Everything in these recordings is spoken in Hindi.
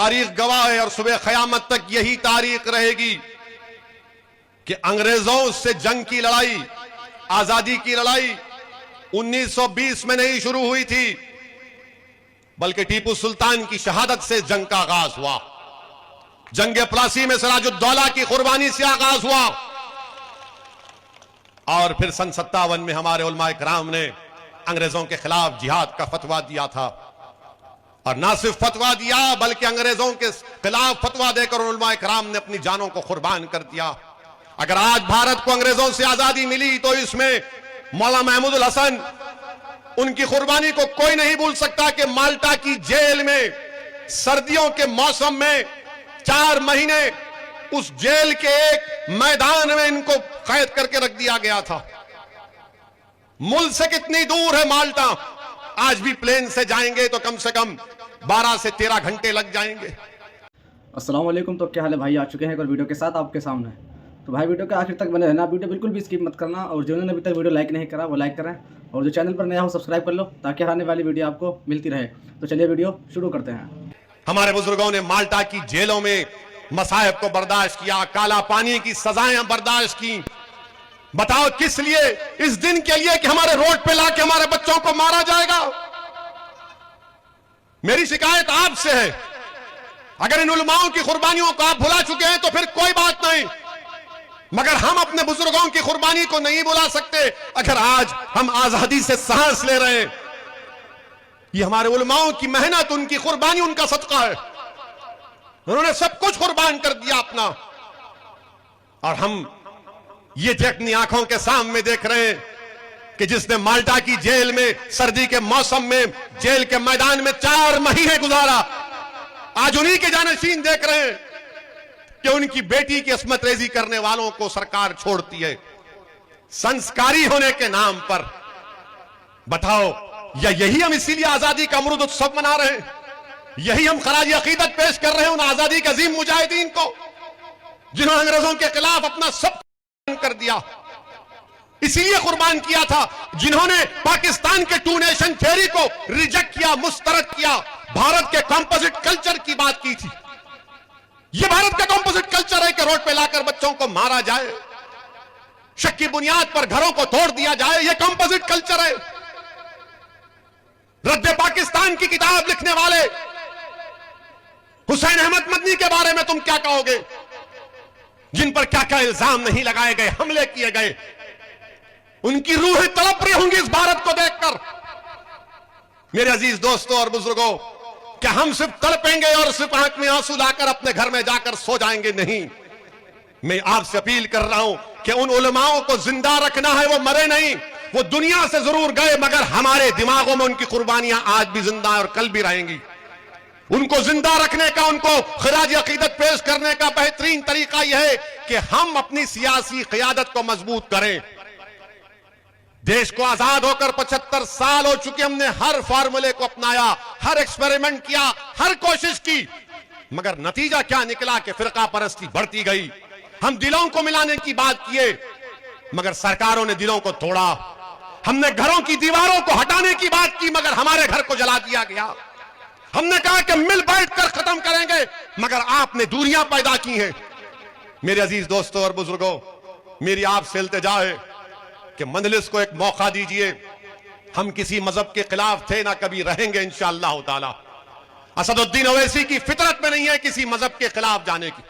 तारीख गवाह है और सुबह क़यामत तक यही तारीख रहेगी कि अंग्रेजों से जंग की लड़ाई, आजादी की लड़ाई 1920 में नहीं शुरू हुई थी, बल्कि टीपू सुल्तान की शहादत से जंग का आगाज हुआ। जंग प्लासी में सिराजुद्दौला की कुर्बानी से आगाज हुआ और फिर सन 57 में हमारे उलमाए किराम ने अंग्रेजों के खिलाफ जिहाद का फतवा दिया था। और ना सिर्फ फतवा दिया बल्कि अंग्रेजों के खिलाफ फतवा देकर उलमाए किराम ने अपनी जानों को कुर्बान कर दिया। अगर आज भारत को अंग्रेजों से आजादी मिली तो इसमें मौलाना महमूदुल हसन, उनकी कुर्बानी को कोई नहीं भूल सकता कि माल्टा की जेल में सर्दियों के मौसम में 4 महीने उस जेल के एक मैदान में इनको कैद करके रख दिया गया था। मुल्क से कितनी दूर है माल्टा, आज भी प्लेन से जाएंगे तो कम से कम 12 से 13 घंटे लग जाएंगे। अस्सलाम वालेकुम। तो क्या हाल है भाई, आ चुके हैं एक और वीडियो के साथ आपके सामने। तो भाई वीडियो के आखिर तक बने रहना, वीडियो बिल्कुल भी स्किप मत करना, और जिन्होंने अभी तक वीडियो लाइक नहीं करा वो लाइक करें, और जो चैनल पर नया हो सब्सक्राइब कर लो ताकि आने वाली वीडियो आपको मिलती रहे। तो चलिए वीडियो शुरू करते हैं। हमारे बुजुर्गों ने माल्टा की जेलों में मसाइब को बर्दाश्त किया, काला पानी की सजाएं बर्दाश्त की। बताओ किस लिए? इस दिन के लिए कि हमारे रोड पे लाके हमारे बच्चों को मारा जाएगा। मेरी शिकायत आपसे है, अगर इन उलमाओं की कुर्बानियों को आप भुला चुके हैं तो फिर कोई बात नहीं, मगर हम अपने बुजुर्गों की कुर्बानी को नहीं भुला सकते। अगर आज हम आजादी से सांस ले रहे हैं, ये हमारे उलमाओं की मेहनत, उनकी कुर्बानी, उनका सदका है। उन्होंने सब कुछ कुर्बान कर दिया अपना, और हम ये अपनी आंखों के सामने देख रहे हैं कि जिसने माल्टा की जेल में सर्दी के मौसम में जेल के मैदान में 4 महीने गुजारा, आज उन्हीं के जानशीन देख रहे हैं कि उनकी बेटी की अस्मत रेजी करने वालों को सरकार छोड़ती है संस्कारी होने के नाम पर। बताओ, या यही हम इसीलिए आजादी का अमृत उत्सव मना रहे हैं? यही हम खराज अकीदत पेश कर रहे हैं उन आजादी के अजीम मुजाहिदीन को जिन्होंने अंग्रेजों के खिलाफ अपना सब कर दिया, इसीलिए कुर्बान किया था, जिन्होंने पाकिस्तान के 2 नेशन थ्योरी को रिजेक्ट किया, मुस्तरद किया, भारत के कंपोजिट कल्चर की बात की थी। यह भारत का कंपोजिट कल्चर है कि रोड पे लाकर बच्चों को मारा जाए, शक की बुनियाद पर घरों को तोड़ दिया जाए, यह कंपोजिट कल्चर है। रद्द पाकिस्तान की किताब लिखने वाले हुसैन अहमद मदनी के बारे में तुम क्या कहोगे, जिन पर क्या क्या इल्जाम नहीं लगाए गए, हमले किए गए? उनकी रूहें तड़प रही होंगी इस भारत को देखकर। मेरे अजीज दोस्तों और बुजुर्गों, क्या हम सिर्फ तड़पेंगे और सिर्फ आंख में आंसू लाकर अपने घर में जाकर सो जाएंगे? नहीं, मैं आपसे अपील कर रहा हूं कि उन उलमाओं को जिंदा रखना है। वो मरे नहीं, वो दुनिया से जरूर गए, मगर हमारे दिमागों में उनकी कुर्बानियां आज भी जिंदा है और कल भी रहेंगी। उनको जिंदा रखने का, उनको खराज अकीदत पेश करने का बेहतरीन तरीका यह है कि हम अपनी सियासी क़यादत को मजबूत करें। देश को आजाद होकर 75 साल हो चुके, हमने हर फार्मूले को अपनाया, हर एक्सपेरिमेंट किया, हर कोशिश की, मगर नतीजा क्या निकला कि फिरका परस्ती बढ़ती गई। हम दिलों को मिलाने की बात किए, मगर सरकारों ने दिलों को तोड़ा। हमने घरों की दीवारों को हटाने की बात की, मगर हमारे घर को जला दिया गया। हमने कहा कि मिल बैठकर खत्म करेंगे, मगर आपने दूरियां पैदा की हैं। मेरे अजीज दोस्तों और बुजुर्गों, मेरी आपसे इल्तिजा है कि मजलिस को एक मौका दीजिए। हम किसी मजहब के खिलाफ थे, ना कभी रहेंगे इंशाअल्लाह ताला। असदुद्दीन ओवैसी की फितरत में नहीं है किसी मजहब के खिलाफ जाने की।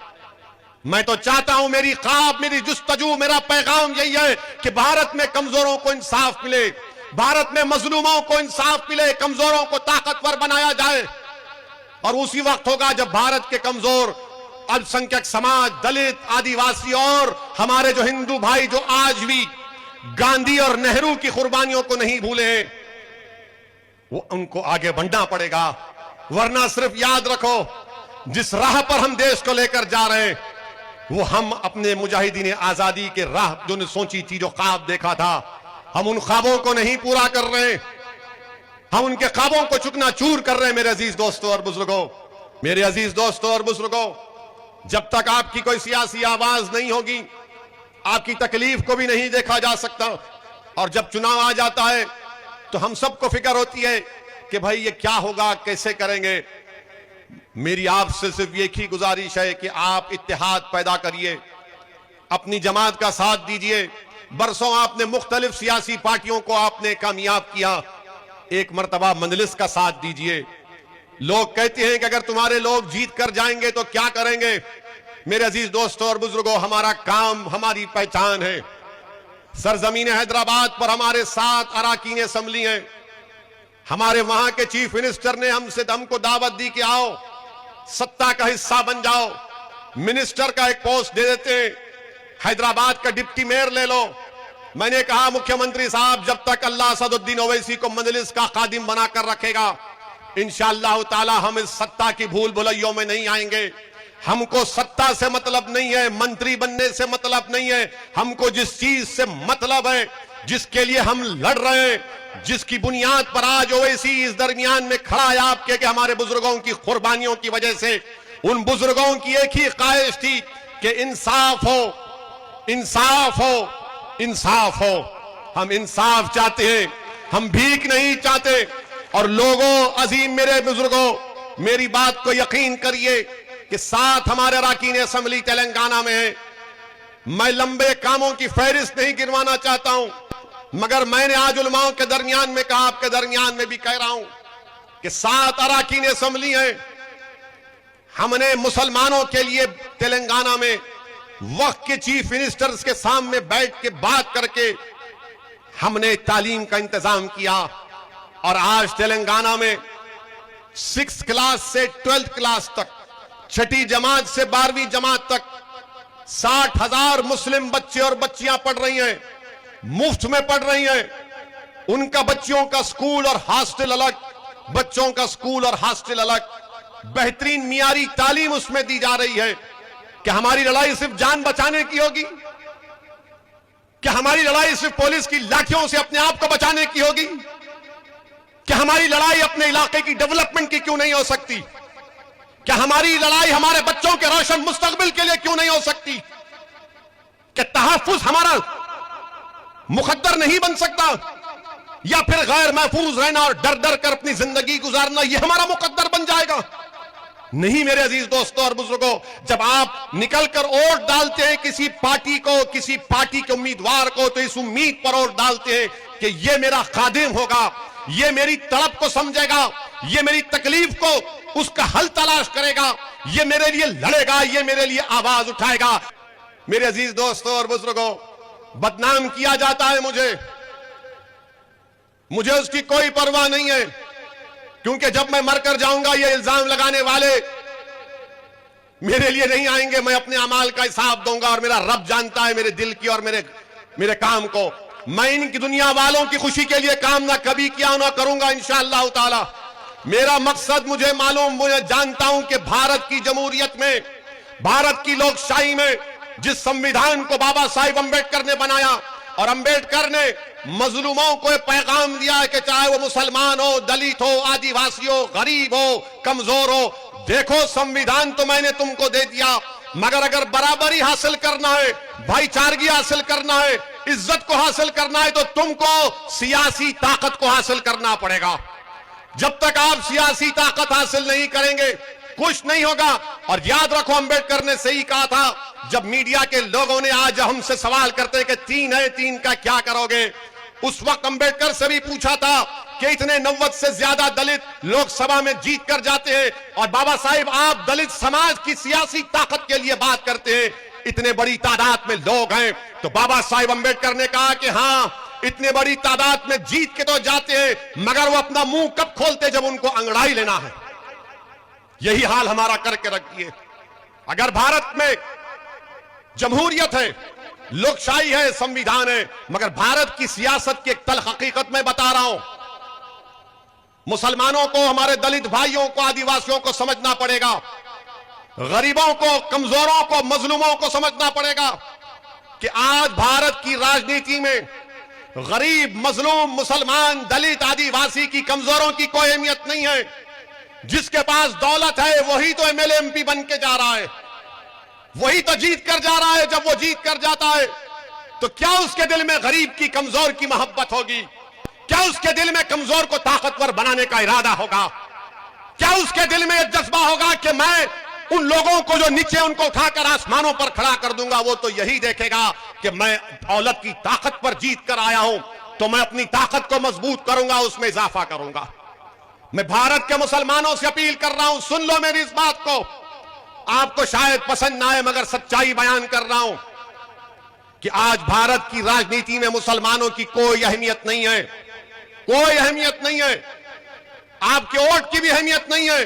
मैं तो चाहता हूं, मेरी ख्वाब, मेरी जुस्तजू, मेरा पैगाम यही है कि भारत में कमजोरों को इंसाफ मिले, भारत में मजलूमों को इंसाफ मिले, कमजोरों को ताकतवर बनाया जाए। और उसी वक्त होगा जब भारत के कमजोर अल्पसंख्यक समाज, दलित, आदिवासी और हमारे जो हिंदू भाई जो आज भी गांधी और नेहरू की कुर्बानियों को नहीं भूले हैं, वो उनको आगे बढ़ना पड़ेगा। वरना सिर्फ याद रखो, जिस राह पर हम देश को लेकर जा रहे हैं वो हम अपने मुजाहिदीन आजादी के राह जो ने सोची थी, जो ख्वाब देखा था, हम उन ख्वाबों को नहीं पूरा कर रहे, हम उनके ख्वाबों को चुकनाचूर कर रहे हैं। मेरे अजीज दोस्तों और बुजुर्गों, मेरे अजीज दोस्तों और बुजुर्गों, जब तक आपकी कोई सियासी आवाज नहीं होगी, आपकी तकलीफ को भी नहीं देखा जा सकता। और जब चुनाव आ जाता है तो हम सबको फिक्र होती है कि भाई ये क्या होगा, कैसे करेंगे। मेरी आपसे सिर्फ एक ही गुजारिश है कि आप इत्तेहाद पैदा करिए, अपनी जमात का साथ दीजिए। बरसों आपने मुख्तलिफ सियासी पार्टियों को आपने कामयाब किया, एक मर्तबा मजलिस का साथ दीजिए। लोग कहते हैं कि अगर तुम्हारे लोग जीत कर जाएंगे तो क्या करेंगे। मेरे अजीज दोस्तों और बुजुर्गों, हमारा काम, हमारी पहचान है। सरजमीन हैदराबाद पर हमारे 7 अराकीन असम्बली हैं। हमारे वहां के चीफ मिनिस्टर ने हमको दावत दी कि आओ सत्ता का हिस्सा बन जाओ, मिनिस्टर का एक पोस्ट दे देते हैं, हैदराबाद का डिप्टी मेयर ले लो। मैंने कहा मुख्यमंत्री साहब, जब तक अल्लाह असदुद्दीन ओवैसी को मजलिस का खादिम बनाकर रखेगा, इंशाअल्लाह ताला हम इस सत्ता की भूल भुलैयों में नहीं आएंगे। हमको सत्ता से मतलब नहीं है, मंत्री बनने से मतलब नहीं है। हमको जिस चीज से मतलब है, जिसके लिए हम लड़ रहे हैं, जिसकी बुनियाद पर आज ओवैसी इस दरमियान में खड़ा है आपके, कि हमारे बुजुर्गों की कुर्बानियों की वजह से, उन बुजुर्गों की एक ही ख्वाहिश थी कि इंसाफ हो, इंसाफ हो, इंसाफ हो। हम इंसाफ चाहते हैं, हम भीख नहीं चाहते। और लोगों, अजीम मेरे बुजुर्गों, मेरी बात को यकीन करिए कि 7 हमारे अराकीन असेंबली तेलंगाना में है। मैं लंबे कामों की फहरिस्त नहीं गिनवाना चाहता हूं, मगर मैंने आज उलमाओं के दरमियान में कहा, आपके दरमियान में भी कह रहा हूं कि 7 अराकीन असेंबली है। हमने मुसलमानों के लिए तेलंगाना में वक्त के चीफ मिनिस्टर्स के सामने बैठ के बात करके हमने तालीम का इंतजाम किया। और आज तेलंगाना में 6th क्लास से 12th क्लास तक, 6ठी जमात से 12वीं जमात तक 60,000 मुस्लिम बच्चे और बच्चियां पढ़ रही हैं, मुफ्त में पढ़ रही हैं। उनका बच्चियों का स्कूल और हॉस्टल अलग, बच्चों का स्कूल और हॉस्टल अलग, बेहतरीन मियारी तालीम उसमें दी जा रही है। क्या हमारी लड़ाई सिर्फ जान बचाने की होगी? क्या हमारी लड़ाई सिर्फ पुलिस की लाठियों से अपने आप को बचाने की होगी? क्या हमारी लड़ाई अपने इलाके की डेवलपमेंट की क्यों नहीं हो सकती? क्या हमारी लड़ाई हमारे बच्चों के रोशन मुस्तकबिल के लिए क्यों नहीं हो सकती? क्या तहफ्फुज हमारा मुकद्दर नहीं बन सकता? या फिर गैर महफूज रहना और डर डर कर अपनी जिंदगी गुजारना यह हमारा मुकद्दर बन जाएगा? नहीं मेरे अजीज दोस्तों और बुजुर्गों, जब आप निकलकर वोट डालते हैं किसी पार्टी को, किसी पार्टी के उम्मीदवार को, तो इस उम्मीद पर वोट डालते हैं कि ये मेरा खादिम होगा, ये मेरी तड़प को समझेगा, ये मेरी तकलीफ को उसका हल तलाश करेगा, ये मेरे लिए लड़ेगा, ये मेरे लिए आवाज उठाएगा। मेरे अजीज दोस्तों और बुजुर्गों, बदनाम किया जाता है मुझे उसकी कोई परवाह नहीं है, क्योंकि जब मैं मरकर जाऊंगा ये इल्जाम लगाने वाले मेरे लिए नहीं आएंगे। मैं अपने अमाल का हिसाब दूंगा और मेरा रब जानता है मेरे दिल की और मेरे काम को। मैं इनकी दुनिया वालों की खुशी के लिए काम ना कभी किया ना करूंगा इंशाअल्लाह ताला। मेरा मकसद मुझे मालूम, मुझे जानता हूं कि भारत की जमहूरियत में, भारत की लोकशाही में जिस संविधान को बाबा साहिब अंबेडकर ने बनाया, और अंबेडकर ने मजलूमों को पैगाम दिया है कि चाहे वो मुसलमान हो, दलित हो, आदिवासी हो, गरीब हो, कमजोर हो, देखो संविधान तो मैंने तुमको दे दिया, मगर अगर बराबरी हासिल करना है, भाईचारगी हासिल करना है, इज्जत को हासिल करना है, तो तुमको सियासी ताकत को हासिल करना पड़ेगा। जब तक आप सियासी ताकत हासिल नहीं करेंगे कुछ नहीं होगा। और याद रखो, अंबेडकर ने सही कहा था, जब मीडिया के लोगों ने आज हमसे सवाल करते हैं कि 3 है, 3 का क्या करोगे, उस वक्त अंबेडकर से भी पूछा था कि इतने 90 से ज्यादा दलित लोकसभा में जीत कर जाते हैं, और बाबा साहिब आप दलित समाज की सियासी ताकत के लिए बात करते हैं, इतने बड़ी तादाद में लोग हैं। तो बाबा साहिब अंबेडकर ने कहा कि हाँ, इतने बड़ी तादाद में जीत के तो जाते हैं, मगर वो अपना मुंह कब खोलते जब उनको अंगड़ाई लेना है। यही हाल हमारा करके रख दिए। अगर भारत में जमहूरियत है, लोकशाही है, संविधान है, मगर भारत की सियासत की एक तल्ख हकीकत मैं बता रहा हूं, मुसलमानों को, हमारे दलित भाइयों को, आदिवासियों को समझना पड़ेगा, गरीबों को, कमजोरों को, मजलूमों को समझना पड़ेगा कि आज भारत की राजनीति में गरीब, मजलूम, मुसलमान, दलित, आदिवासी की, कमजोरों की कोई अहमियत नहीं है। जिसके पास दौलत है वही तो एमएलए एमपी बन के जा रहा है, वही तो जीत कर जा रहा है। जब वो जीत कर जाता है तो क्या उसके दिल में गरीब की, कमजोर की मोहब्बत होगी? क्या उसके दिल में कमजोर को ताकतवर बनाने का इरादा होगा? क्या उसके दिल में यह जज्बा होगा कि मैं उन लोगों को जो नीचे उनको उठाकर आसमानों पर खड़ा कर दूंगा, वो तो यही देखेगा कि मैं दौलत की ताकत पर जीत कर आया हूं, तो मैं अपनी ताकत को मजबूत करूंगा, उसमें इजाफा करूंगा। मैं भारत के मुसलमानों से अपील कर रहा हूं, सुन लो मेरी इस बात को। आपको शायद पसंद ना आए मगर सच्चाई बयान कर रहा हूं कि आज भारत की राजनीति में मुसलमानों की कोई अहमियत नहीं है, कोई अहमियत नहीं है। आपके वोट की भी अहमियत नहीं है,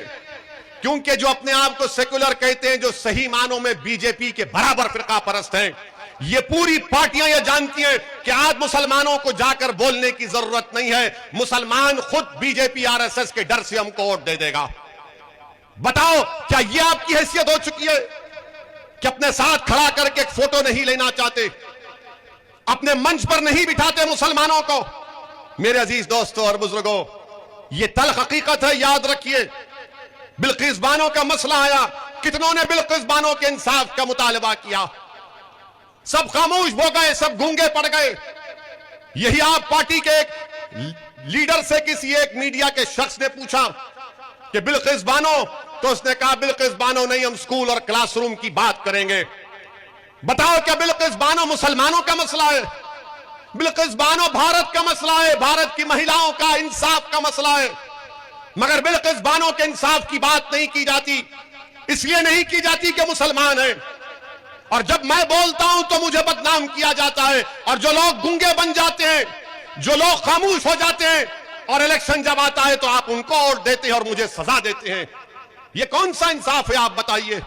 क्योंकि जो अपने आप को सेकुलर कहते हैं, जो सही मानों में बीजेपी के बराबर फिरका परस्त हैं, ये पूरी पार्टियां ये जानती हैं कि आज मुसलमानों को जाकर बोलने की जरूरत नहीं है, मुसलमान खुद बीजेपी आरएसएस के डर से हमको वोट दे देगा। बताओ क्या ये आपकी हैसियत हो चुकी है कि अपने साथ खड़ा करके एक फोटो नहीं लेना चाहते, अपने मंच पर नहीं बिठाते मुसलमानों को? मेरे अजीज दोस्तों और बुजुर्गों, ये तल्ख हकीकत है, याद रखिए। बिल्किस बानो का मसला आया, कितनों ने बिल्किस बानो के इंसाफ का मुतालबा किया, सब खामोश हो गए, सब गूंगे पड़ गए। यही आप पार्टी के एक लीडर से किसी एक मीडिया के शख्स ने पूछा कि बिल्किस बानो, तो उसने कहा बिल्किस बानो नहीं, हम स्कूल और क्लासरूम की बात करेंगे। बताओ क्या बिल्किस बानो मुसलमानों का मसला है? बिल्किस बानो भारत का मसला है, भारत की महिलाओं का इंसाफ का मसला है। मगर बिल्किस बानो के इंसाफ की बात नहीं की जाती, इसलिए नहीं की जाती कि मुसलमान है, और जब मैं बोलता हूं तो मुझे बदनाम किया जाता है, और जो लोग गूंगे बन जाते हैं, जो लोग खामोश हो जाते हैं, और इलेक्शन जब आता है तो आप उनको वोट देते हैं और मुझे सजा देते हैं। ये कौन सा इंसाफ है आप बताइए?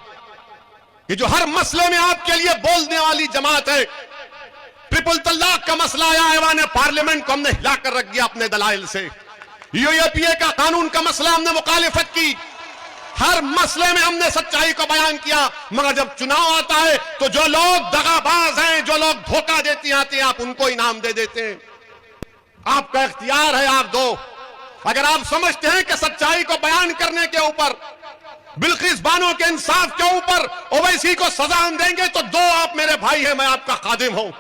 ये जो हर मसले में आपके लिए बोलने वाली जमात है, ट्रिपल तलाक का मसला आया, ऐवान पार्लियामेंट को हमने हिलाकर रख दिया अपने दलाइल से। यूएपीए का कानून का मसला हमने मुखालिफत की, हर मसले में हमने सच्चाई को बयान किया। मगर जब चुनाव आता है तो जो लोग दगाबाज हैं, जो लोग धोखा देते आते हैं, आप उनको इनाम दे देते हैं। आपका इख्तियार है, आप दो। अगर आप समझते हैं कि सच्चाई को बयान करने के ऊपर, बिल्किस बानो के इंसाफ के ऊपर ओवैसी को सजा हम देंगे, तो दो, आप मेरे भाई हैं, मैं आपका खादिम हूं।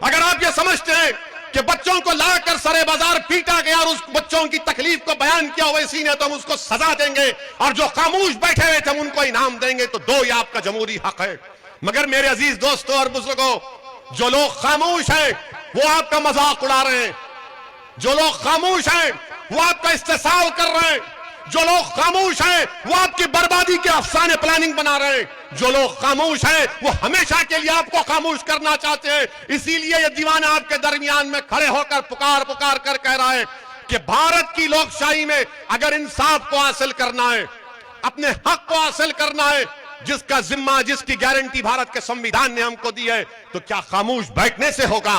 अगर आप ये समझते हैं कि बच्चों को लाकर सरे बाजार पीटा गया और उस बच्चों की तकलीफ को बयान किया ओवैसी ने, तो हम उसको सजा देंगे, और जो खामोश बैठे हुए थे हम उनको इनाम देंगे, तो दो, ये आपका जमहूरी हक है। मगर मेरे अजीज दोस्तों और बुजुर्गों, जो लोग खामोश हैं वो आपका मजाक उड़ा रहे हैं, जो लोग खामोश हैं वो आपका इस्तेसाल कर रहे हैं, जो लोग खामोश हैं वो आपकी बर्बादी के अफसाने प्लानिंग बना रहे हैं, जो लोग खामोश हैं वो हमेशा के लिए आपको खामोश करना चाहते हैं। इसीलिए ये दीवाना आपके दरमियान में खड़े होकर पुकार पुकार कर कह रहा है कि भारत की लोकशाही में अगर इंसाफ को हासिल करना है, अपने हक को हासिल करना है, जिसका जिम्मा, जिसकी गारंटी भारत के संविधान ने हमको दी है, तो क्या खामोश बैठने से होगा?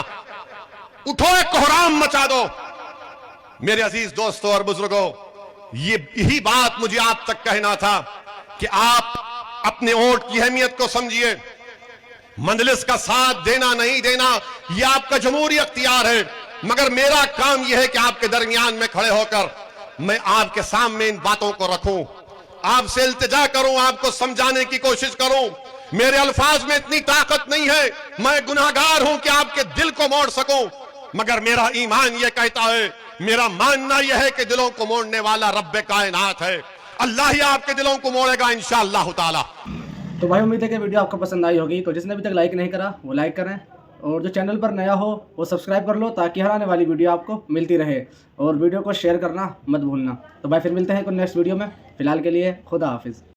उठो, एक कोहराम मचा दो। मेरे अजीज दोस्तों और बुजुर्गों, यही बात मुझे आप तक कहना था कि आप अपने वोट की अहमियत को समझिए। मजलिस का साथ देना नहीं देना यह आपका जमहूरी अख्तियार है, मगर मेरा काम यह है कि आपके दरमियान में खड़े होकर मैं आपके सामने इन बातों को रखूं, आपसे इल्तिजा करूं, आपको समझाने की कोशिश करूं। मेरे अल्फाज में इतनी ताकत नहीं है, मैं गुनाहगार हूं कि आपके दिल को मोड़ सकूं, मगर मेरा ईमान यह कहता है, मेरा मानना यह है कि दिलों को मोड़ने वाला रब्बे कायनात है। अल्लाह ही आपके दिलों को मोड़ेगा इंशाअल्लाह ताला। तो भाई उम्मीद है कि वीडियो आपको पसंद आई होगी। तो जिसने अभी तक लाइक नहीं करा वो लाइक करें, और जो चैनल पर नया हो वो सब्सक्राइब कर लो, ताकि हर आने वाली वीडियो आपको मिलती रहे, और वीडियो को शेयर करना मत भूलना। तो भाई फिर मिलते हैं कुछ नेक्स्ट वीडियो में। फिलहाल के लिए खुदा हाफिज़।